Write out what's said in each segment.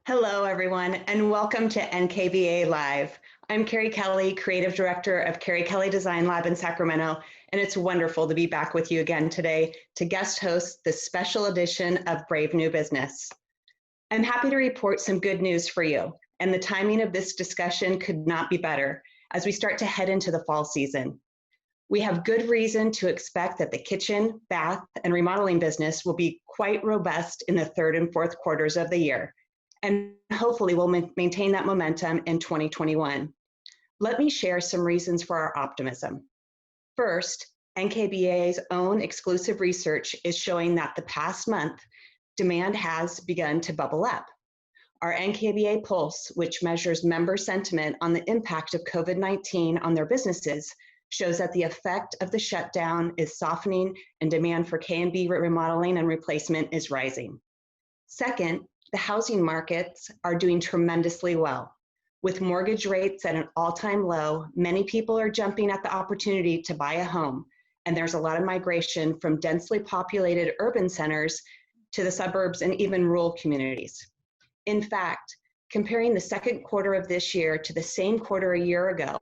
Hello, everyone, and welcome to NKBA Live. I'm Kerrie Kelly, Creative Director of Kerrie Kelly Design Lab in Sacramento, and it's wonderful to be back with you again today to guest host this special edition of Brave New Business. I'm happy to report some good news for you, and the timing of this discussion could not be better as we start to head into the fall season. We have good reason to expect that the kitchen, bath, and remodeling business will be quite robust in the third and fourth quarters of the year, and hopefully we'll maintain that momentum in 2021. Let me share some reasons for our optimism. First, NKBA's own exclusive research is showing that the past month, demand has begun to bubble up. Our NKBA Pulse, which measures member sentiment on the impact of COVID-19 on their businesses, shows that the effect of the shutdown is softening and demand for K&B remodeling and replacement is rising. Second, the housing markets are doing tremendously well. With mortgage rates at an all-time low, many people are jumping at the opportunity to buy a home, and there's a lot of migration from densely populated urban centers to the suburbs and even rural communities. In fact, comparing the second quarter of this year to the same quarter a year ago,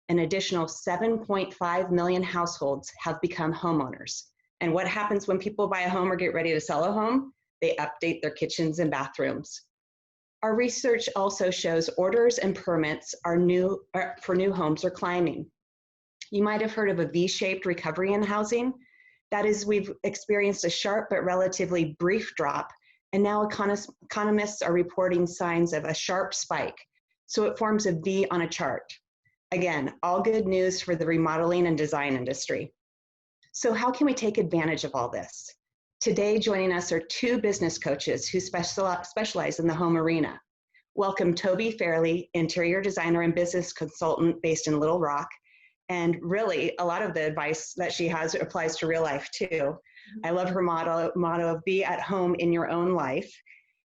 an additional 7.5 million households have become homeowners. And what happens when people buy a home or get ready to sell a home? They update their kitchens and bathrooms. Our research also shows orders and permits for new homes are climbing. You might have heard of a V-shaped recovery in housing. That is, we've experienced a sharp but relatively brief drop, and now economists are reporting signs of a sharp spike. So it forms a V on a chart. Again, all good news for the remodeling and design industry. So how can we take advantage of all this? Today, joining us are two business coaches who specialize in the home arena. Welcome Tobi Fairley, interior designer and business consultant based in Little Rock. And really, a lot of the advice that she has applies to real life too. I love her motto of be at home in your own life.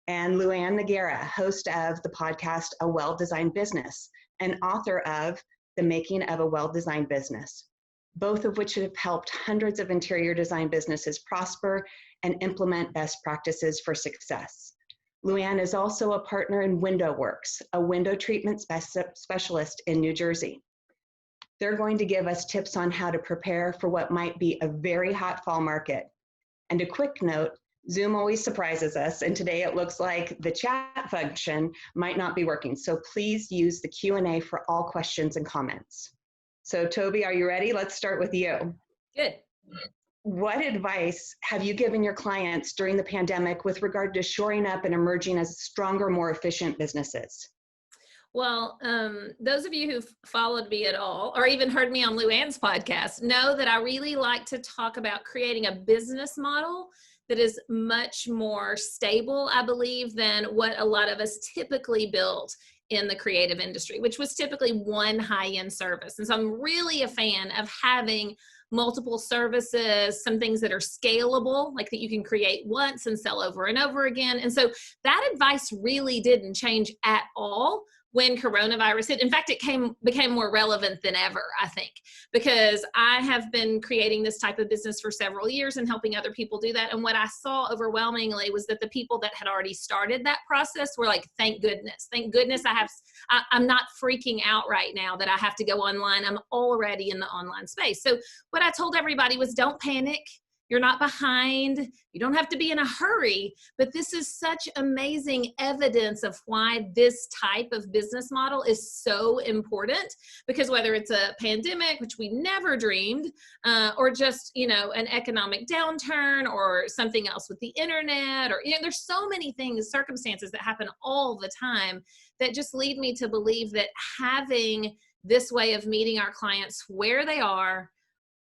And LuAnn Nigara, host of the podcast, A Well-Designed Business, and author of The Making of a Well-Designed Business, both of which have helped hundreds of interior design businesses prosper and implement best practices for success. LuAnn is also a partner in Window Works, a window treatment specialist in New Jersey. They're going to give us tips on how to prepare for what might be a very hot fall market. And a quick note, Zoom always surprises us, and today it looks like the chat function might not be working, so please use the Q&A for all questions and comments. So Tobi, are you ready? Let's start with you. Good. What advice have you given your clients during the pandemic with regard to shoring up and emerging as stronger, more efficient businesses? Well, those of you who've followed me at all, or even heard me on LuAnn's podcast, know that I really like to talk about creating a business model that is much more stable, I believe, than what a lot of us typically build in the creative industry, which was typically one high-end service. And so I'm really a fan of having multiple services, some things that are scalable, like that you can create once and sell over and over again. And so that advice really didn't change at all when coronavirus hit. In fact, it became more relevant than ever, I think, because I have been creating this type of business for several years and helping other people do that. And what I saw overwhelmingly was that the people that had already started that process were like, thank goodness, I'm not freaking out right now that I have to go online. I'm already in the online space. So what I told everybody was, don't panic. You're not behind. You don't have to be in a hurry, but this is such amazing evidence of why this type of business model is so important, because whether it's a pandemic, which we never dreamed, or just, an economic downturn or something else with the internet, or, there's so many things, circumstances that happen all the time that just lead me to believe that having this way of meeting our clients where they are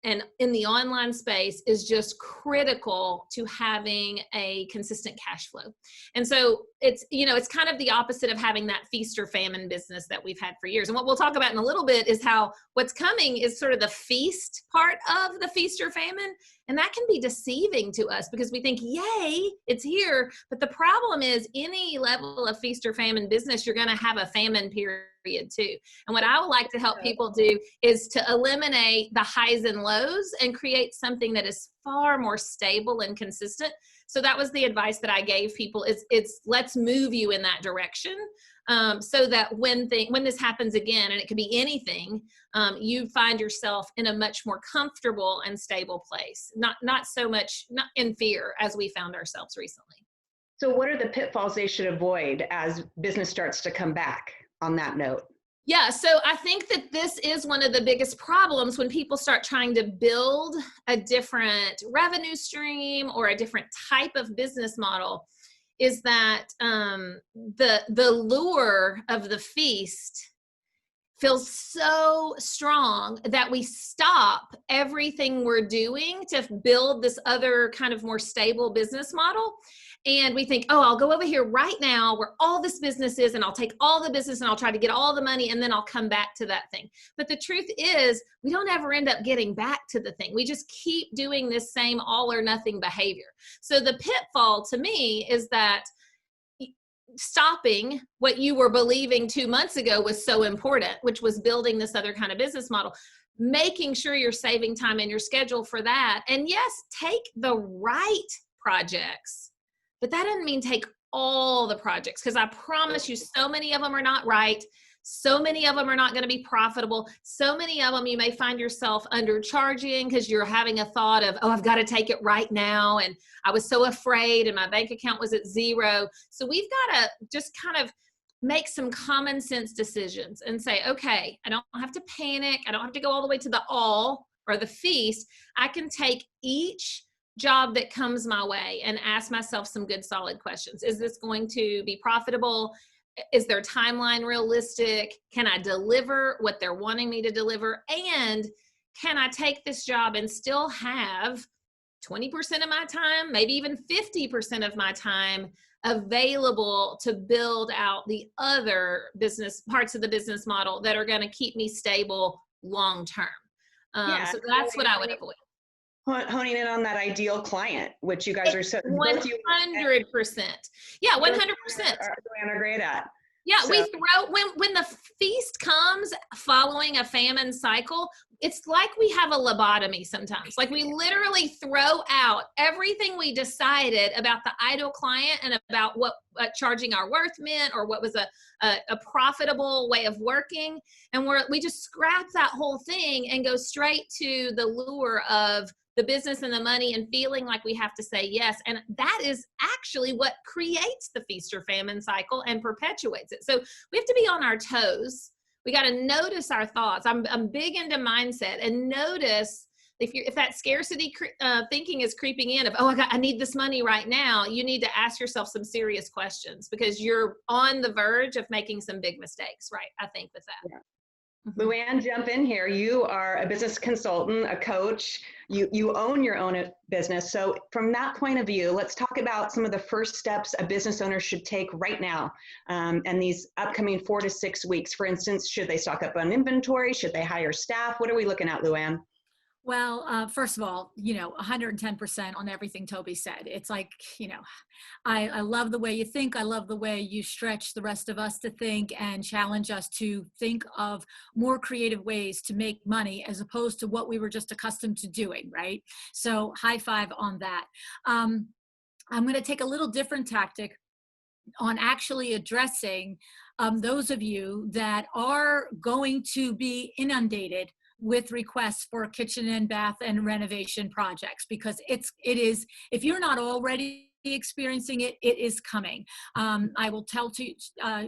and in the online space is just critical to having a consistent cash flow. And so it's kind of the opposite of having that feast or famine business that we've had for years. And what we'll talk about in a little bit is how what's coming is sort of the feast part of the feast or famine. And that can be deceiving to us because we think, yay, it's here. But the problem is any level of feast or famine business, you're going to have a famine period too. And what I would like to help people do is to eliminate the highs and lows and create something that is far more stable and consistent, So that was the advice that I gave people it's let's move you in that direction. So that when this happens again, and it could be anything, you find yourself in a much more comfortable and stable place, not so much not in fear as we found ourselves recently. So what are the pitfalls they should avoid as business starts to come back on that note? Yeah, so I think that this is one of the biggest problems when people start trying to build a different revenue stream or a different type of business model, is that the lure of the feast feels so strong that we stop everything we're doing to build this other kind of more stable business model. And we think, oh, I'll go over here right now where all this business is, and I'll take all the business and I'll try to get all the money, and then I'll come back to that thing. But the truth is, we don't ever end up getting back to the thing. We just keep doing this same all or nothing behavior. So the pitfall to me is that stopping what you were believing 2 months ago was so important, which was building this other kind of business model, making sure you're saving time in your schedule for that. And yes, take the right projects, but that doesn't mean take all the projects, because I promise you, so many of them are not right. So many of them are not going to be profitable. So many of them you may find yourself undercharging because you're having a thought of, oh, I've got to take it right now. And I was so afraid and my bank account was at zero. So we've got to just kind of make some common sense decisions and say, okay, I don't have to panic. I don't have to go all the way to the all or the feast. I can take each job that comes my way and ask myself some good solid questions. Is this going to be profitable? Is their timeline realistic? Can I deliver what they're wanting me to deliver? And can I take this job and still have 20% of my time, maybe even 50% of my time available to build out the other business parts of the business model that are going to keep me stable long term? So that's what I would avoid. Honing in on that ideal client, which you guys are so 100%. Yeah, 100%. Are great at. Yeah, So. we throw when the feast comes following a famine cycle, it's like we have a lobotomy sometimes. Like we literally throw out everything we decided about the ideal client and about what charging our worth meant, or what was a profitable way of working, and we just scrap that whole thing and go straight to the lure of the business and the money and feeling like we have to say yes. And that is actually what creates the feast or famine cycle and perpetuates it. So we have to be on our toes. We got to notice our thoughts. I'm big into mindset, and notice if that scarcity thinking is creeping in of, oh, I need this money right now. You need to ask yourself some serious questions, because you're on the verge of making some big mistakes, right? I think with that. Yeah. LuAnn, jump in here. You are a business consultant, a coach. You own your own business. So from that point of view, let's talk about some of the first steps a business owner should take right now, and these upcoming 4 to 6 weeks. For instance, should they stock up on inventory? Should they hire staff? What are we looking at, LuAnn? Well, first of all, 110% on everything Tobi said. It's like, I love the way you think. I love the way you stretch the rest of us to think and challenge us to think of more creative ways to make money as opposed to what we were just accustomed to doing, right? So high five on that. I'm going to take a little different tactic on actually addressing those of you that are going to be inundated with requests for kitchen and bath and renovation projects, because it is, if you're not already experiencing it, it is coming. I will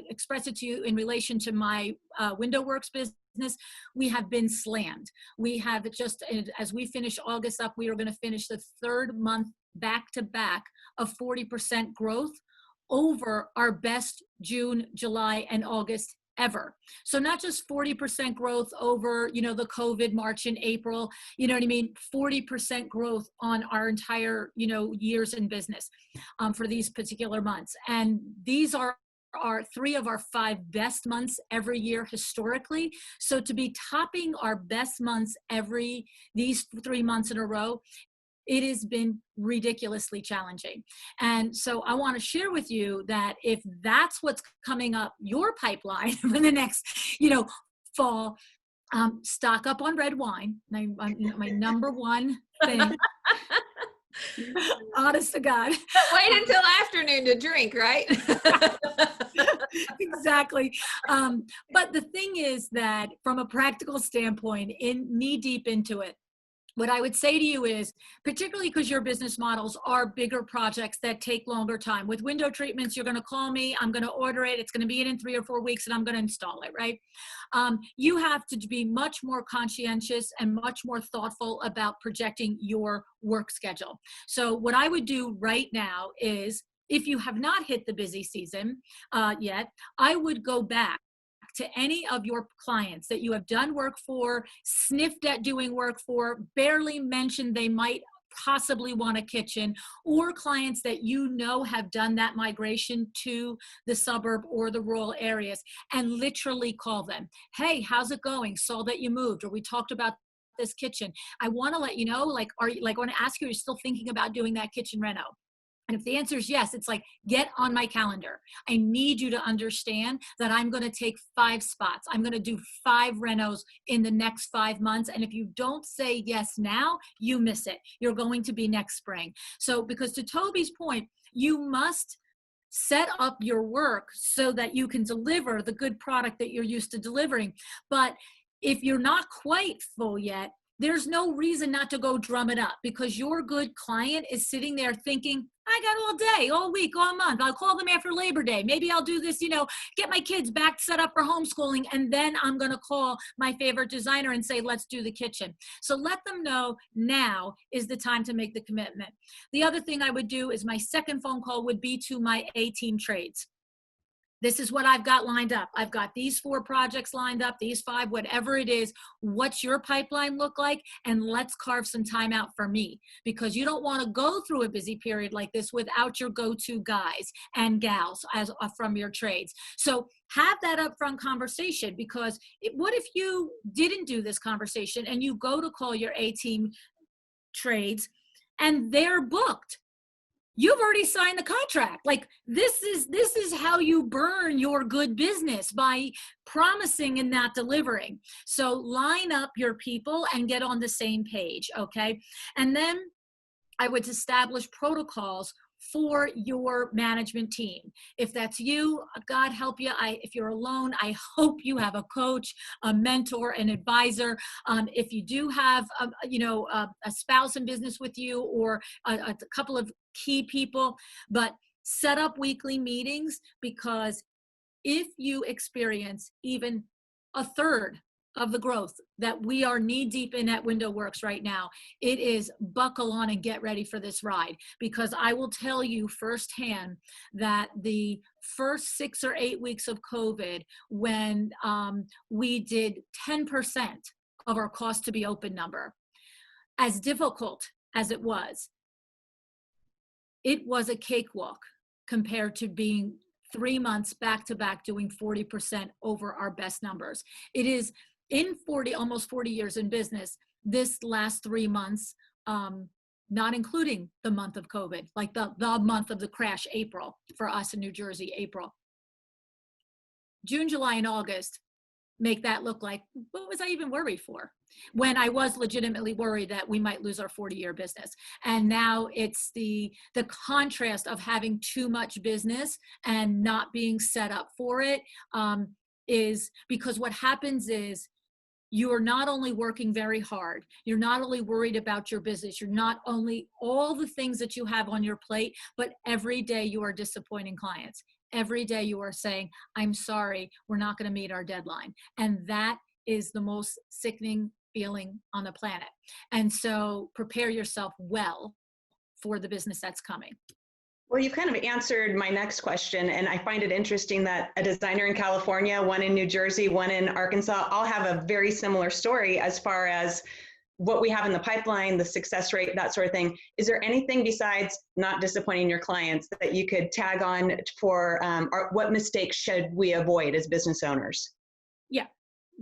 express it to you in relation to my window works business. We have been slammed. We have just, as we finish August up, we are going to finish the 3rd month back to back of 40% growth over our best June, July, and August ever. So not just 40% growth over, the COVID March and April, you know what I mean? 40% growth on our entire, years in business for these particular months. And these are 3 of our 5 best months every year historically. So to be topping our best months these 3 months in a row, it has been ridiculously challenging. And so I want to share with you that if that's what's coming up your pipeline for the next, fall, stock up on red wine. My number one thing. Honest to God. Wait until afternoon to drink, right? Exactly. But the thing is that from a practical standpoint, in knee deep into it, what I would say to you is, particularly because your business models are bigger projects that take longer time. With window treatments, you're going to call me, I'm going to order it, it's going to be in 3 or 4 weeks, and I'm going to install it, right? You have to be much more conscientious and much more thoughtful about projecting your work schedule. So what I would do right now is, if you have not hit the busy season yet, I would go back to any of your clients that you have done work for, sniffed at doing work for, barely mentioned they might possibly want a kitchen, or clients that you know have done that migration to the suburb or the rural areas, and literally call them. Hey, how's it going? Saw that you moved, or we talked about this kitchen. I want to let you know, like, I want to ask you, are you still thinking about doing that kitchen reno? And if the answer is yes, it's like, get on my calendar. I need you to understand that I'm going to take 5 spots. I'm going to do 5 renos in the next 5 months. And if you don't say yes now, you miss it. You're going to be next spring. So, because to Tobi's point, you must set up your work so that you can deliver the good product that you're used to delivering. But if you're not quite full yet, there's no reason not to go drum it up, because your good client is sitting there thinking, I got all day, all week, all month. I'll call them after Labor Day. Maybe I'll do this, get my kids back set up for homeschooling. And then I'm going to call my favorite designer and say, let's do the kitchen. So let them know now is the time to make the commitment. The other thing I would do is, my second phone call would be to my A-team trades. This is what I've got lined up. I've got these 4 projects lined up, these 5, whatever it is. What's your pipeline look like? And let's carve some time out for me, because you don't want to go through a busy period like this without your go-to guys and gals from your trades. So have that upfront conversation, because what if you didn't do this conversation and you go to call your A-team trades and they're booked? You've already signed the contract. Like, this is how you burn your good business, by promising and not delivering. So line up your people and get on the same page, okay? And then I would establish protocols for your management team. If that's you, God help you. If you're alone, I hope you have a coach, a mentor, an advisor. If you do have, a spouse in business with you, or a couple of key people, but set up weekly meetings, because if you experience even a third of the growth that we are knee deep in at Window Works right now, it is buckle on and get ready for this ride. Because I will tell you firsthand that the first 6 or 8 weeks of COVID, when we did 10% of our cost to be open number, as difficult as it was a cakewalk compared to being 3 months back to back doing 40% over our best numbers. It is, in almost 40 years in business, this last 3 months, not including the month of COVID, like the month of the crash, April, for us in New Jersey, April. June, July, and August make that look like, what was I even worried for? When I was legitimately worried that we might lose our 40-year business. And now it's the contrast of having too much business and not being set up for it, is because what happens is, you are not only working very hard, you're not only worried about your business, you're not only all the things that you have on your plate, but every day you are disappointing clients. Every day you are saying, I'm sorry, we're not going to meet our deadline. And that is the most sickening feeling on the planet. And so prepare yourself well for the business that's coming. Well, you've kind of answered my next question, and I find it interesting that a designer in California, one in New Jersey, one in Arkansas, all have a very similar story as far as what we have in the pipeline, the success rate, that sort of thing. Is there anything besides not disappointing your clients that you could tag on for, or what mistakes should we avoid as business owners? Yeah,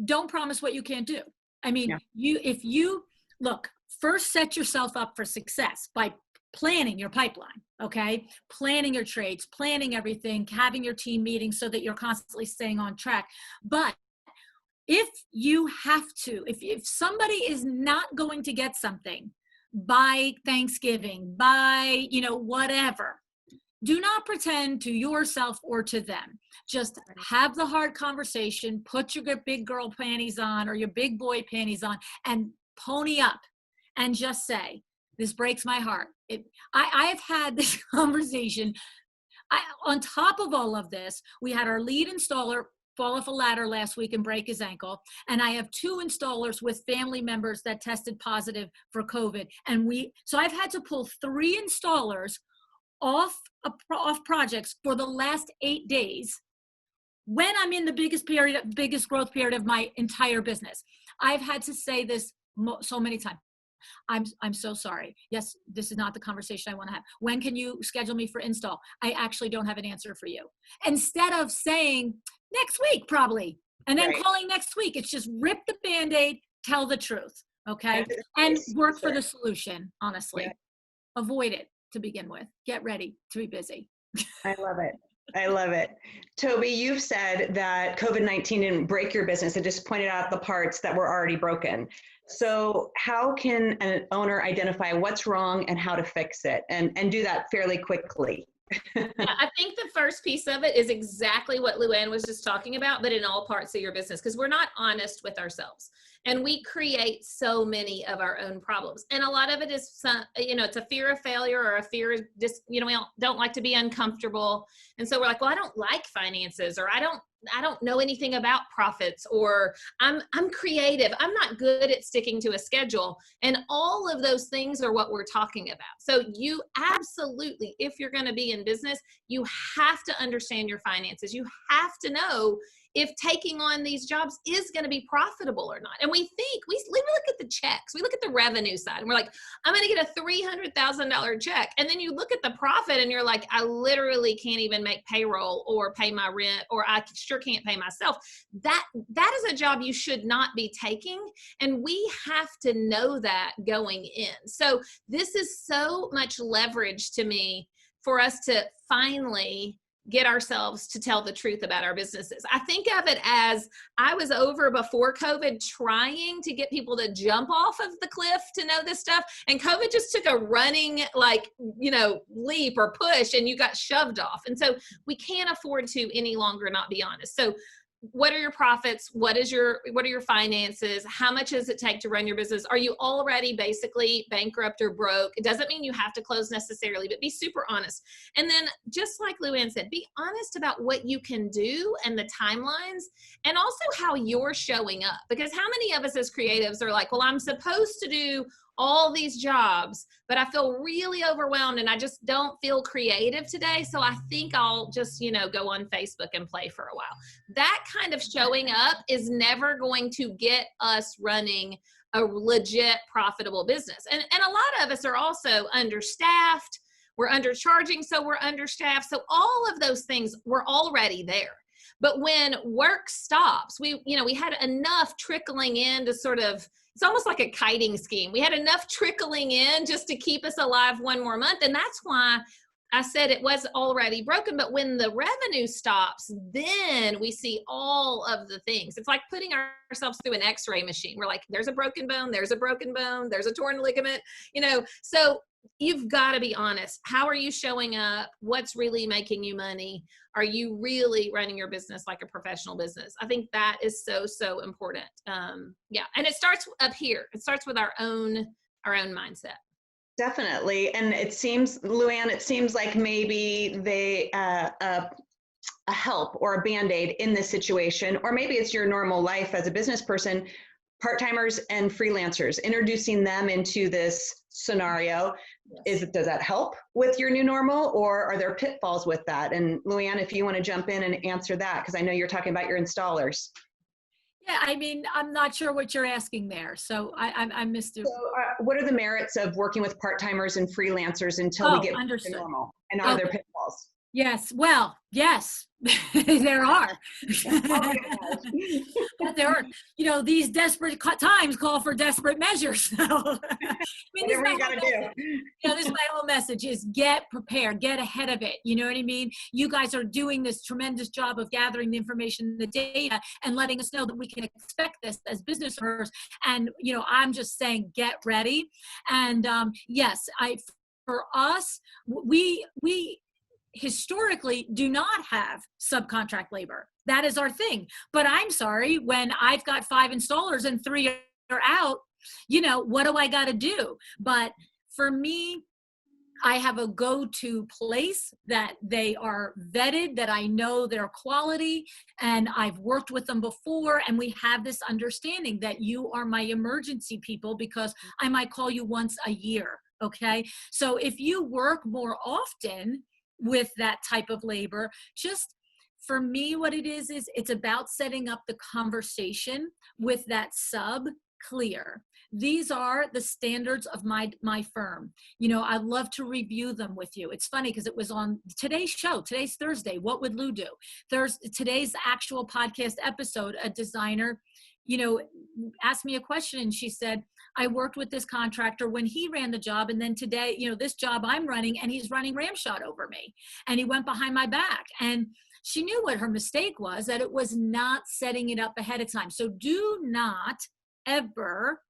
don't promise what you can't do. I mean, if you look, first set yourself up for success by planning your pipeline, okay? Planning your trades, planning everything, having your team meetings so that you're constantly staying on track. But if you have to, if somebody is not going to get something by Thanksgiving, by, whatever. Do not pretend to yourself or to them. Just have the hard conversation, put your big girl panties on or your big boy panties on and pony up and just say, this breaks my heart. I have had this conversation. On top of all of this, we had our lead installer fall off a ladder last week and break his ankle. And I have 2 installers with family members that tested positive for COVID. So I've had to pull 3 installers off projects for the last 8 days when I'm in the biggest growth period of my entire business. I've had to say this so many times. I'm so sorry. Yes, this is not the conversation I want to have. When can you schedule me for install? I actually don't have an answer for you. Instead of saying next week, probably, and then calling next week, it's just rip the Band-Aid, tell the truth. Okay. And work for the solution, honestly. Yeah. Avoid it to begin with. Get ready to be busy. I love it. I love it. Tobi, you've said that COVID-19 didn't break your business. It just pointed out the parts that were already broken. So how can an owner identify what's wrong and how to fix it and do that fairly quickly? I think the first piece of it is exactly what LuAnn was just talking about, but in all parts of your business, because we're not honest with ourselves. And we create so many of our own problems. And a lot of it is, it's a fear of failure or a fear of just, we don't like to be uncomfortable. And so we're like, well, I don't like finances, or I don't know anything about profits, or I'm creative. I'm not good at sticking to a schedule. And all of those things are what we're talking about. So you absolutely, if you're going to be in business, you have to understand your finances. You have to know if taking on these jobs is going to be profitable or not. And we look at the checks, we look at the revenue side, and we're like, I'm going to get a $300,000 check. And then you look at the profit and you're like, I literally can't even make payroll or pay my rent, or I sure can't pay myself. That is a job you should not be taking. And we have to know that going in. So this is so much leverage to me for us to finally get ourselves to tell the truth about our businesses. I think of it as I was over before COVID trying to get people to jump off of the cliff to know this stuff. And COVID just took a running, leap or push, and you got shoved off. And so we can't afford to any longer not be honest. So what are your profits? What are your finances? How much does it take to run your business? Are you already basically bankrupt or broke? It doesn't mean you have to close necessarily, but be super honest. And then just like LuAnn said, be honest about what you can do and the timelines, and also how you're showing up. Because how many of us as creatives are like, well, I'm supposed to do all these jobs, but I feel really overwhelmed and I just don't feel creative today. So I think I'll just, go on Facebook and play for a while. That kind of showing up is never going to get us running a legit profitable business. And a lot of us are also understaffed. We're undercharging, so we're understaffed. So all of those things were already there. But when work stops, we had enough trickling in to sort of, it's almost like a kiting scheme. We had enough trickling in just to keep us alive one more month. And that's why I said it was already broken. But when the revenue stops, then we see all of the things. It's like putting ourselves through an x-ray machine. We're like, there's a broken bone, there's a broken bone, there's a torn ligament, so you've got to be honest. How are you showing up? What's really making you money? Are you really running your business like a professional business? I think that is so, so important. And it starts up here. It starts with our own mindset. Definitely. And it seems, LuAnn, like maybe they, a help or a Band-Aid in this situation, or maybe it's your normal life as a business person, part-timers and freelancers, introducing them into this scenario. Yes. Does that help with your new normal, or are there pitfalls with that? And LuAnn, if you want to jump in and answer that, because I know you're talking about your installers. Yeah, I'm not sure what you're asking there. So I missed it. So what are the merits of working with part-timers and freelancers until we get to normal? And are there pitfalls? Yes. Well, yes, there are. But there are, these desperate times call for desperate measures. So, Whatever you got to do. This is my whole message is get prepared, get ahead of it. You know what I mean? You guys are doing this tremendous job of gathering the information, the data, and letting us know that we can expect this as business owners. And, I'm just saying, get ready. And yes, for us, we historically do not have subcontract labor. That is our thing. But I'm sorry, when I've got 5 installers and 3 are out, what do I got to do? But for me, I have a go-to place that they are vetted, that I know their quality, and I've worked with them before, and we have this understanding that you are my emergency people because I might call you once a year, okay? So if you work more often with that type of labor, just for me, what it is it's about setting up the conversation with that sub clear. These are the standards of my firm. I'd love to review them with you. It's funny because it was on today's show. Today's Thursday. What would Lou do? Today's actual podcast episode, a designer, asked me a question, and she said, I worked with this contractor when he ran the job, and then today, this job I'm running, and he's running ramshot over me, and he went behind my back. And she knew what her mistake was, that it was not setting it up ahead of time. So do not ever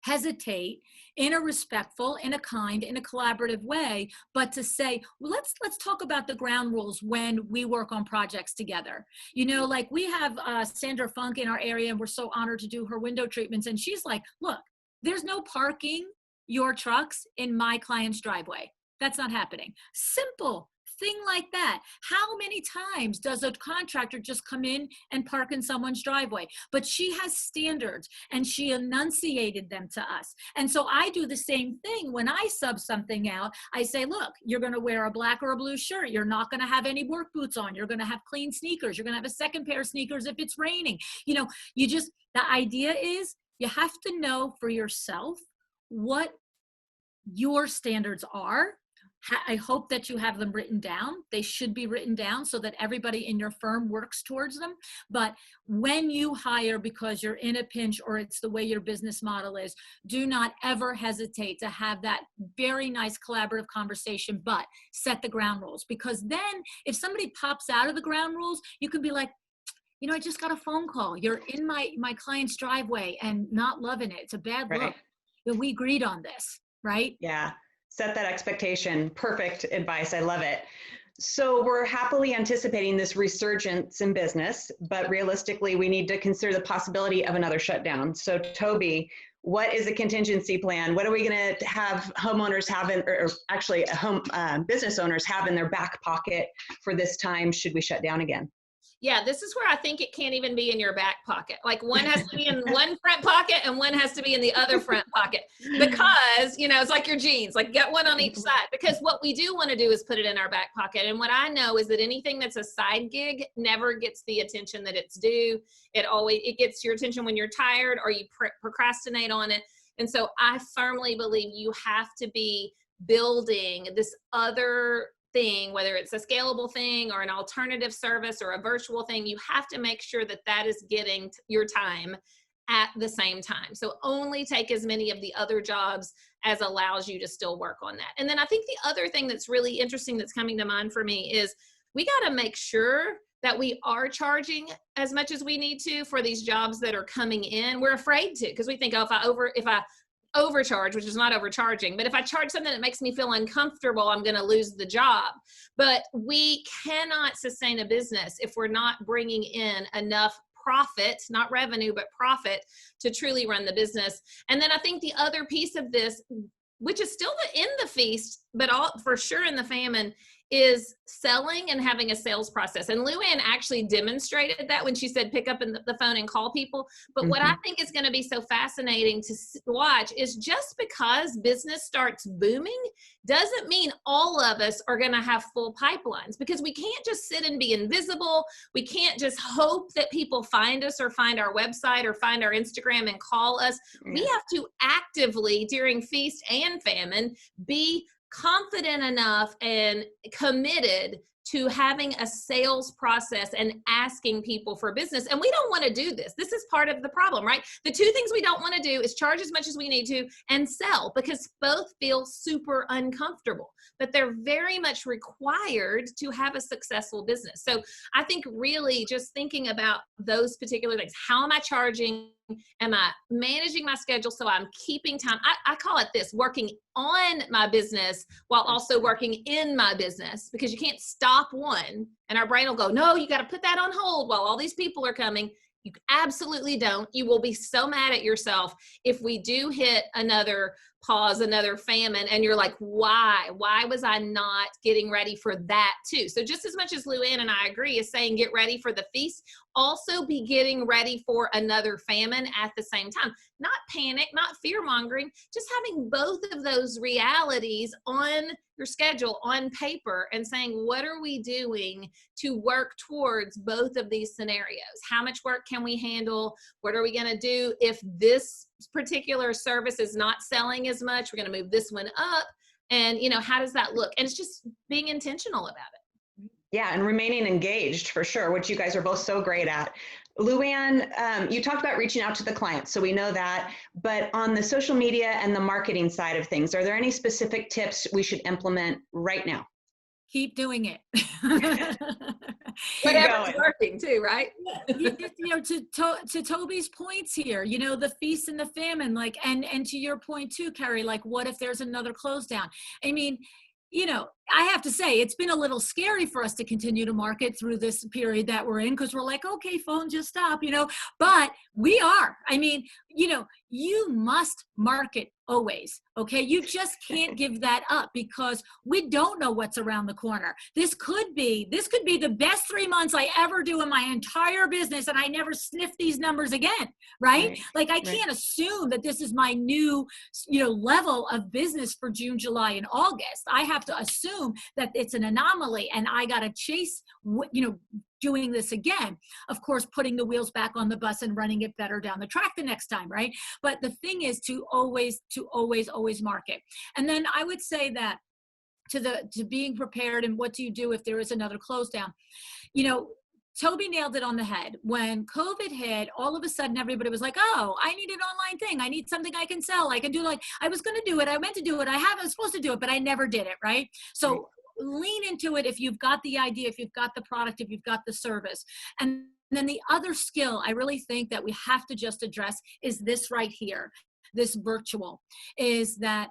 hesitate in a respectful, in a kind, in a collaborative way, but to say, well, let's talk about the ground rules when we work on projects together. Like we have Sandra Funk in our area, and we're so honored to do her window treatments. And she's like, look, there's no parking your trucks in my client's driveway. That's not happening. Simple thing like that. How many times does a contractor just come in and park in someone's driveway? But she has standards, and she enunciated them to us. And so I do the same thing when I sub something out. I say, look, you're going to wear a black or a blue shirt. You're not going to have any work boots on. You're going to have clean sneakers. You're going to have a second pair of sneakers if it's raining. The idea is you have to know for yourself what your standards are. I hope that you have them written down. They should be written down so that everybody in your firm works towards them. But when you hire because you're in a pinch or it's the way your business model is, do not ever hesitate to have that very nice collaborative conversation, but set the ground rules. Because then if somebody pops out of the ground rules, you can be like, I just got a phone call. You're in my client's driveway and not loving it. It's a bad look. But we agreed on this, right? Yeah. Set that expectation. Perfect advice. I love it. So we're happily anticipating this resurgence in business, but realistically, we need to consider the possibility of another shutdown. So Tobi, what is a contingency plan? What are we going to have homeowners have or actually business owners have in their back pocket for this time should we shut down again? Yeah, this is where I think it can't even be in your back pocket. Like one has to be in one front pocket and one has to be in the other front pocket because, it's like your jeans, like get one on each side, because what we do want to do is put it in our back pocket. And what I know is that anything that's a side gig never gets the attention that it's due. It gets your attention when you're tired or you procrastinate on it. And so I firmly believe you have to be building this other thing, whether it's a scalable thing or an alternative service or a virtual thing. You have to make sure that that is getting your time at the same time. So only take as many of the other jobs as allows you to still work on that. And then I think the other thing that's really interesting that's coming to mind for me is we got to make sure that we are charging as much as we need to for these jobs that are coming in. We're afraid to, because we think, if I overcharge, which is not overcharging, but if I charge something that makes me feel uncomfortable, I'm going to lose the job. But we cannot sustain a business if we're not bringing in enough profit, not revenue, but profit to truly run the business. And then I think the other piece of this, which is still in the feast, but for sure in the famine, is selling and having a sales process. And LuAnn actually demonstrated that when she said pick up the phone and call people. But what I think is going to be so fascinating to watch is just because business starts booming doesn't mean all of us are going to have full pipelines, because we can't just sit and be invisible. We can't just hope that people find us or find our website or find our Instagram and call us. Yeah. We have to actively, during feast and famine, be confident enough and committed to having a sales process and asking people for business. And we don't want to do this. This is part of the problem, right? The two things we don't want to do is charge as much as we need to and sell, because both feel super uncomfortable, but they're very much required to have a successful business. So I think really just thinking about those particular things. How am I charging? Am I managing my schedule so I'm keeping time? I call it this, working on my business while also working in my business, because you can't stop one and our brain will go, no, you got to put that on hold while all these people are coming. You absolutely don't. You will be so mad at yourself if we do hit another pause, another famine, and you're like, why was I not getting ready for that too? So just as much as LuAnn and I agree is saying get ready for the feast, also be getting ready for another famine at the same time. Not panic, not fear mongering, just having both of those realities on your schedule, on paper, and saying, what are we doing to work towards both of these scenarios? How much work can we handle? What are we going to do if this particular service is not selling as much? We're going to move this one up. And, how does that look? And it's just being intentional about it. Yeah, and remaining engaged for sure, which you guys are both so great at. LuAnn, you talked about reaching out to the clients, so we know that, but on the social media and the marketing side of things, are there any specific tips we should implement right now? Keep doing it. Whatever's working too, right? To Tobi's points here, the feast and the famine, and to your point too, Kerrie, what if there's another close down? I mean, I have to say, it's been a little scary for us to continue to market through this period that we're in, because we're like, okay, phone, just stop, but we are. I mean, you must market always, okay? You just can't give that up, because we don't know what's around the corner. This could be the best 3 months I ever do in my entire business, and I never sniff these numbers again, right? I can't assume that this is my new, level of business for June, July, and August. I have to assume that it's an anomaly, and I got to chase, doing this again. Of course, putting the wheels back on the bus and running it better down the track the next time, right? But the thing is to always market. And then I would say that to being prepared, and what do you do if there is another close down? Tobi nailed it on the head. When COVID hit, all of a sudden everybody was like, oh, I need an online thing. I need something I can sell. I can do, I was going to do it. I meant to do it. I was supposed to do it, but I never did it, right? So lean into it if you've got the idea, if you've got the product, if you've got the service. And then the other skill I really think that we have to just address is this right here, this virtual, is that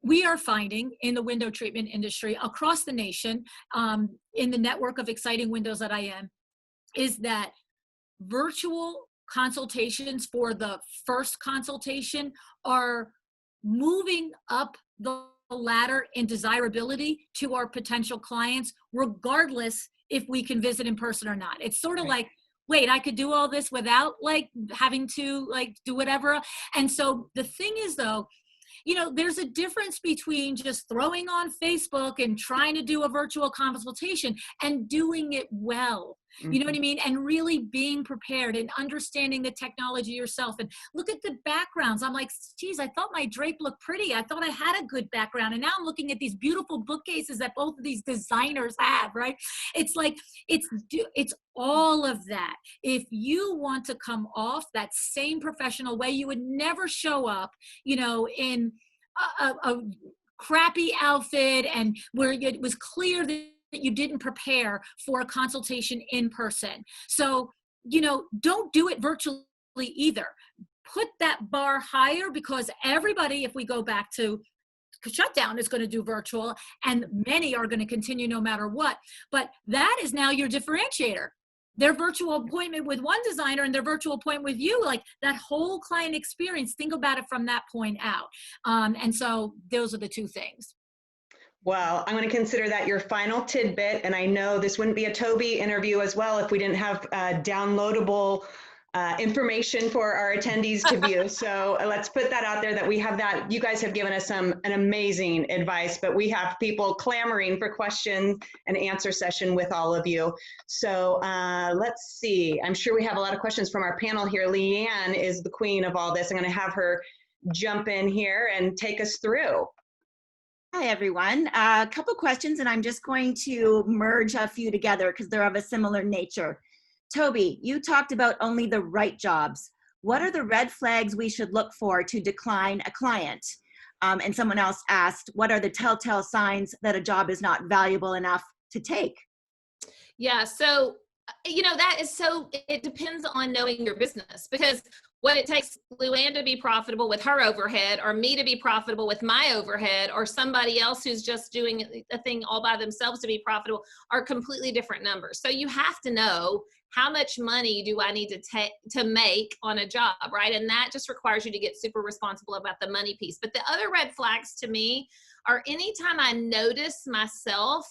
we are finding in the window treatment industry across the nation, in the network of exciting windows that I am, is that virtual consultations for the first consultation are moving up the ladder in desirability to our potential clients, regardless if we can visit in person or not. It's sort of like, wait, I could do all this without having to do whatever. And so the thing is though, there's a difference between just throwing on Facebook and trying to do a virtual consultation and doing it well. You know what I mean? And really being prepared and understanding the technology yourself. And look at the backgrounds. I'm like, geez, I thought my drape looked pretty. I thought I had a good background. And now I'm looking at these beautiful bookcases that both of these designers have, right? It's like, it's all of that. If you want to come off that same professional way, you would never show up, in a crappy outfit and where it was clear that you didn't prepare for a consultation in person. So, don't do it virtually either. Put that bar higher, because everybody, if we go back to shutdown, is going to do virtual, and many are going to continue no matter what. But that is now your differentiator. Their virtual appointment with one designer and their virtual appointment with you, that whole client experience, think about it from that point out. And so those are the two things. Well, I'm going to consider that your final tidbit, and I know this wouldn't be a Tobi interview as well if we didn't have downloadable information for our attendees to view. So let's put that out there, that we have that. You guys have given us an amazing advice, but we have people clamoring for questions and answer session with all of you. So let's see. I'm sure we have a lot of questions from our panel here. LuAnn is the queen of all this. I'm going to have her jump in here and take us through. Hi, everyone. A couple questions, and I'm just going to merge a few together because they're of a similar nature. Tobi, you talked about only the right jobs. What are the red flags we should look for to decline a client? And someone else asked, what are the telltale signs that a job is not valuable enough to take? Yeah, so, that is it depends on knowing your business, because what it takes LuAnn to be profitable with her overhead, or me to be profitable with my overhead, or somebody else who's just doing a thing all by themselves to be profitable, are completely different numbers. So you have to know, how much money do I need to make on a job, right? And that just requires you to get super responsible about the money piece. But the other red flags to me are anytime I notice myself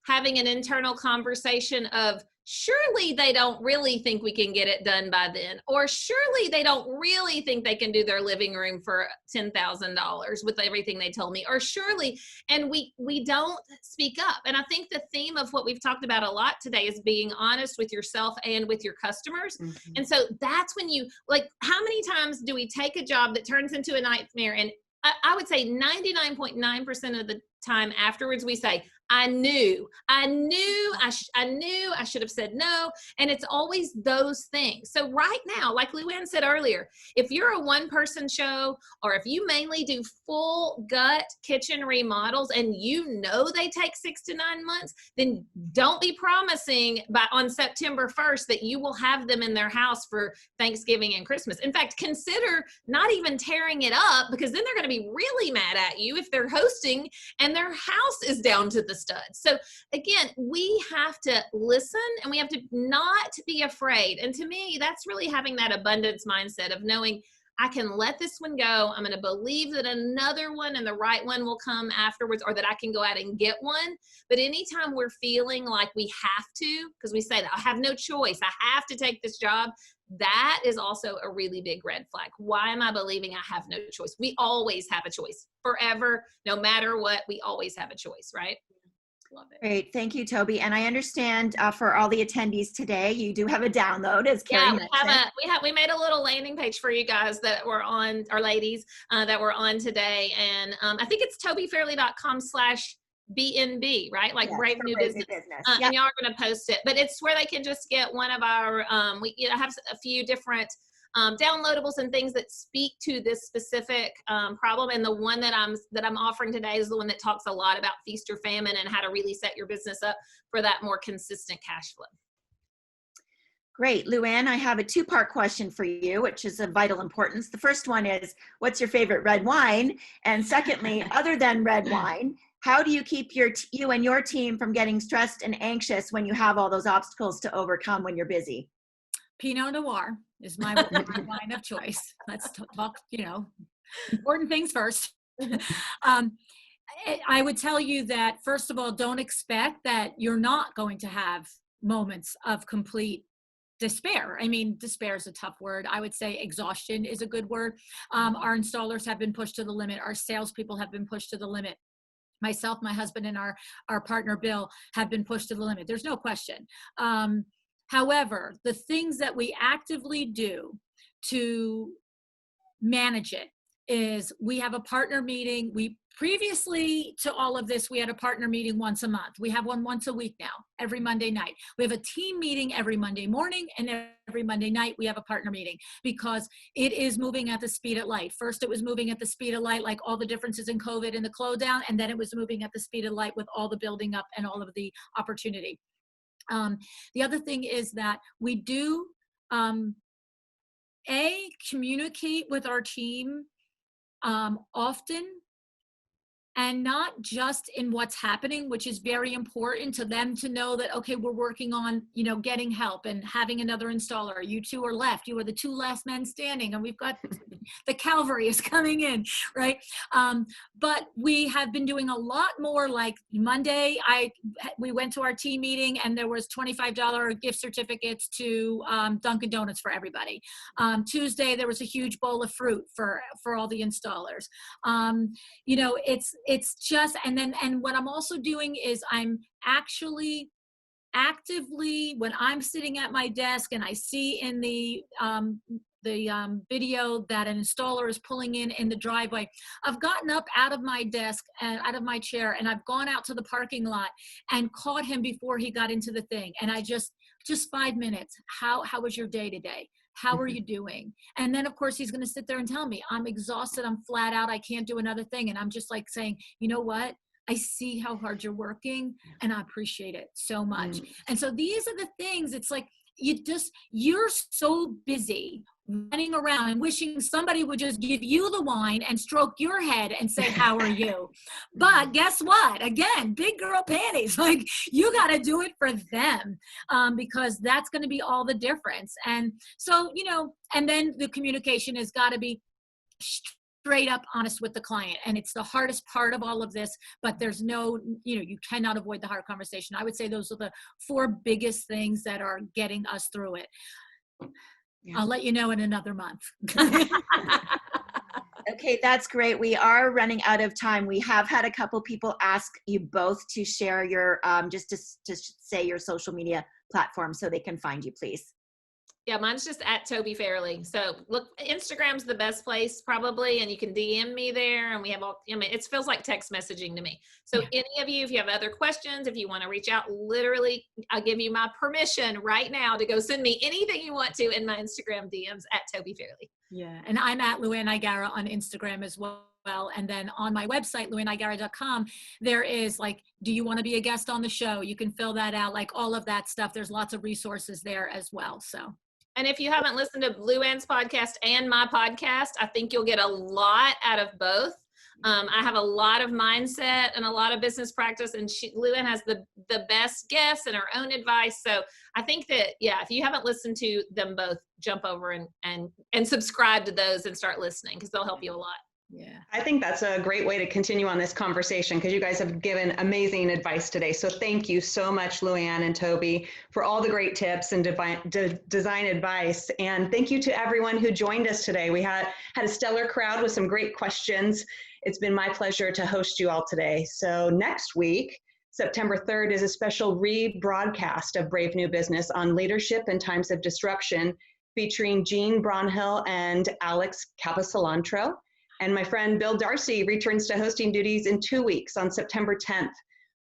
having an internal conversation of, surely they don't really think we can get it done by then, or surely they don't really think they can do their living room for $10,000 with everything they told me, or surely, and we don't speak up. And I think the theme of what we've talked about a lot today is being honest with yourself and with your customers. Mm-hmm. And so that's when you, like, how many times do we take a job that turns into a nightmare, and I would say 99.9% of the time afterwards we say, I knew I should have said no. And it's always those things. So right now, like LuAnn said earlier, if you're a one-person show, or if you mainly do full gut kitchen remodels and they take 6 to 9 months, then don't be promising on September 1st that you will have them in their house for Thanksgiving and Christmas. In fact, consider not even tearing it up, because then they're going to be really mad at you if they're hosting and their house is down to the studs. So again, we have to listen, and we have to not be afraid. And to me, that's really having that abundance mindset of knowing, I can let this one go. I'm going to believe that another one and the right one will come afterwards, or that I can go out and get one. But anytime we're feeling like we have to, because we say that I have no choice, I have to take this job, that is also a really big red flag. Why am I believing I have no choice? We always have a choice. Forever, no matter what, we always have a choice, right? Love it. Great. Thank you, Tobi. And I understand for all the attendees today, you do have a download, as Kerrie mentioned. We made a little landing page for you guys that were on, or ladies that were on today. And I think it's tobifairley.com/BNB, right? Like, yes, Brave New Business. Yep. And y'all are going to post it, but it's where they can just get one of our, we have a few different downloadables and things that speak to this specific problem. And the one that I'm offering today is the one that talks a lot about feast or famine and how to really set your business up for that more consistent cash flow. Great. LuAnn, I have a two-part question for you, which is of vital importance. The first one is, what's your favorite red wine? And secondly, other than red wine, how do you keep you and your team from getting stressed and anxious when you have all those obstacles to overcome when you're busy? Pinot Noir is my wine of choice. Let's talk, important things first. I would tell you that, first of all, don't expect that you're not going to have moments of complete despair. I mean, despair is a tough word. I would say exhaustion is a good word. Our installers have been pushed to the limit. Our salespeople have been pushed to the limit. Myself, my husband, and our partner, Bill, have been pushed to the limit. There's no question. However, the things that we actively do to manage it is, we have a partner meeting. Previously to all of this, we had a partner meeting once a month. We have one once a week now, every Monday night. We have a team meeting every Monday morning, and every Monday night we have a partner meeting, because it is moving at the speed of light. First, it was moving at the speed of light, like all the differences in COVID and the close down, and then it was moving at the speed of light with all the building up and all of the opportunity. The other thing is that we do, communicate with our team often, and not just in what's happening, which is very important to them to know that, okay, we're working on, getting help and having another installer. You two are left. You are the two last men standing, and we've got the cavalry is coming in, right? But we have been doing a lot more. Like Monday, we went to our team meeting, and there was $25 gift certificates to Dunkin' Donuts for everybody. Tuesday, there was a huge bowl of fruit for all the installers. It's just, and what I'm also doing is I'm actually actively, when I'm sitting at my desk and I see in the video that an installer is pulling in the driveway, I've gotten up out of my desk and out of my chair, and I've gone out to the parking lot and caught him before he got into the thing. And I just 5 minutes. How was your day today? How are you doing? And then of course he's going to sit there and tell me, I'm exhausted, I'm flat out, I can't do another thing. And I'm just like saying, you know what? I see how hard you're working and I appreciate it so much. And so these are the things, it's like, you're so busy running around and wishing somebody would just give you the wine and stroke your head and say, how are you? But guess what? Again, big girl panties, like you got to do it for them, because that's going to be all the difference. And so, and then the communication has got to be straight up honest with the client. And it's the hardest part of all of this, but there's no, you cannot avoid the hard conversation. I would say those are the 4 biggest things that are getting us through it. Yeah. I'll let you know in another month. Okay, that's great. We are running out of time. We have had a couple people ask you both to share your, just to say your social media platform so they can find you, please. Yeah, mine's just at Tobi Fairley. So look, Instagram's the best place probably, and you can DM me there, and we have all, it feels like text messaging to me. So any of you, if you have other questions, if you want to reach out, literally, I'll give you my permission right now to go send me anything you want to in my Instagram DMs at Tobi Fairley. Yeah, and I'm at LuAnn Nigara on Instagram as well. And then on my website, LuAnnNigara.com, there is like, do you want to be a guest on the show? You can fill that out, like all of that stuff. There's lots of resources there as well. So. And if you haven't listened to LuAnn's podcast and my podcast, I think you'll get a lot out of both. I have a lot of mindset and a lot of business practice, and LuAnn has the best guests and her own advice. So I think that, if you haven't listened to them both, jump over and subscribe to those and start listening, because they'll help you a lot. Yeah, I think that's a great way to continue on this conversation, because you guys have given amazing advice today. So thank you so much, LuAnn and Tobi, for all the great tips and design advice. And thank you to everyone who joined us today. We had a stellar crowd with some great questions. It's been my pleasure to host you all today. So next week, September 3rd, is a special rebroadcast of Brave New Business on leadership in times of disruption, featuring Jean Bronhill and Alex Capisolantro. And my friend Bill Darcy returns to hosting duties in 2 weeks on September 10th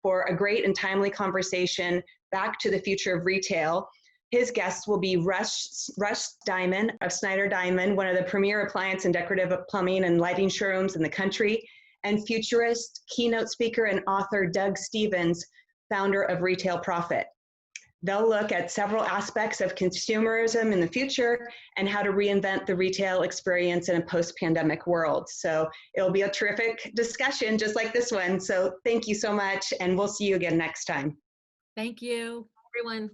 for a great and timely conversation back to the future of retail. His guests will be Russ Diamond of Snyder Diamond, one of the premier appliance and decorative plumbing and lighting showrooms in the country, and futurist, keynote speaker, and author Doug Stevens, founder of Retail Profit. They'll look at several aspects of consumerism in the future and how to reinvent the retail experience in a post-pandemic world. So it'll be a terrific discussion just like this one. So thank you so much, and we'll see you again next time. Thank you, everyone.